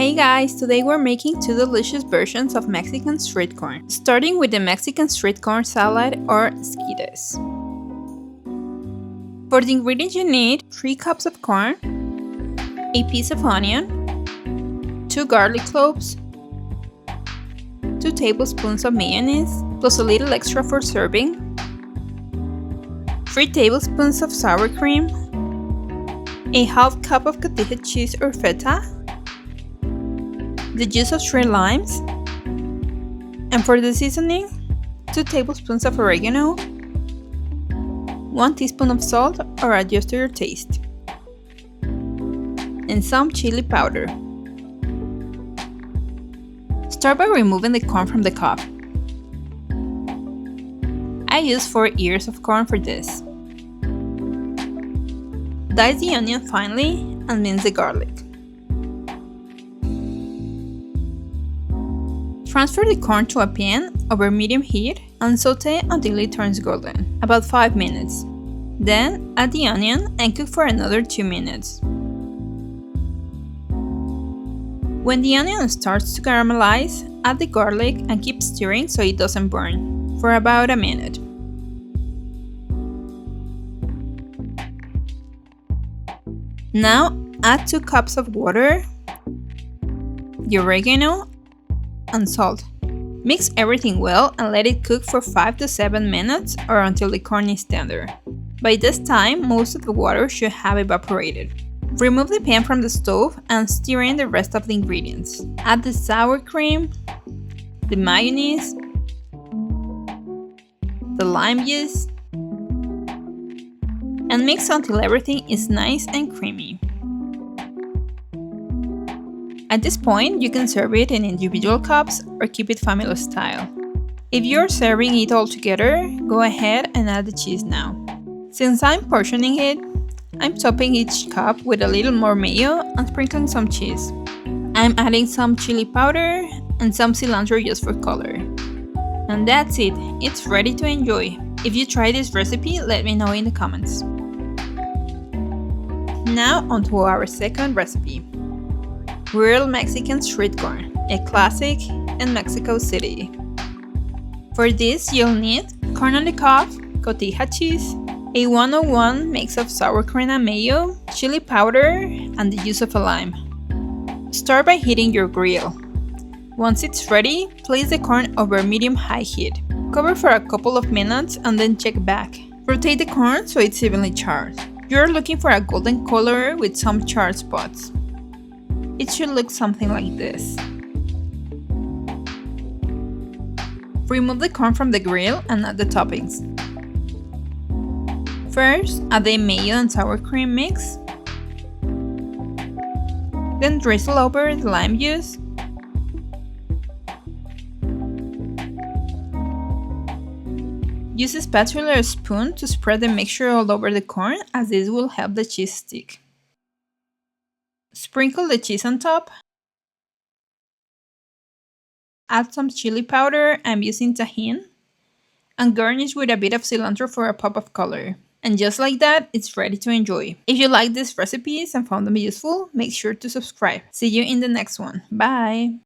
Hey guys, today we're making two delicious versions of Mexican street corn, starting with the Mexican street corn salad or esquites. For the ingredients you need 3 cups of corn, a piece of onion, 2 garlic cloves, 2 tablespoons of mayonnaise, plus a little extra for serving, 3 tablespoons of sour cream, a half cup of cotija cheese or feta, the juice of 3 limes, and for the seasoning, 2 tablespoons of oregano, 1 teaspoon of salt or adjust to your taste, and some chili powder. Start by removing the corn from the cob. I use 4 ears of corn for this. Dice the onion finely and mince the garlic. Transfer the corn to a pan over medium heat and saute until it turns golden, about 5 minutes. Then add the onion and cook for another 2 minutes. When the onion starts to caramelize, add the garlic and keep stirring so it doesn't burn, for about a minute. Now add 2 cups of water, the oregano, and salt. Mix everything well and let it cook for 5 to 7 minutes or until the corn is tender. By this time, most of the water should have evaporated. Remove the pan from the stove and stir in the rest of the ingredients. Add the sour cream, the mayonnaise, the lime juice, and mix until everything is nice and creamy. At this point, you can serve it in individual cups or keep it family style. If you're serving it all together, go ahead and add the cheese now. Since I'm portioning it, I'm topping each cup with a little more mayo and sprinkling some cheese. I'm adding some chili powder and some cilantro just for color. And that's it, it's ready to enjoy. If you try this recipe, let me know in the comments. Now onto our second recipe. Grilled Mexican street corn, a classic in Mexico City. For this, you'll need corn on the cob, cotija cheese, a 101 mix of sour cream and mayo, chili powder, and the juice of a lime. Start by heating your grill. Once it's ready, place the corn over medium-high heat. Cover for a couple of minutes and then check back. Rotate the corn so it's evenly charred. You're looking for a golden color with some charred spots. It should look something like this. Remove the corn from the grill and add the toppings. First, add the mayo and sour cream mix. Then drizzle over the lime juice. Use a spatula or spoon to spread the mixture all over the corn, as this will help the cheese stick. Sprinkle the cheese on top. Add some chili powder, I'm using Tajín, and garnish with a bit of cilantro for a pop of color. And just like that, it's ready to enjoy. If you like these recipes and found them useful, make sure to subscribe. See you in the next one. Bye!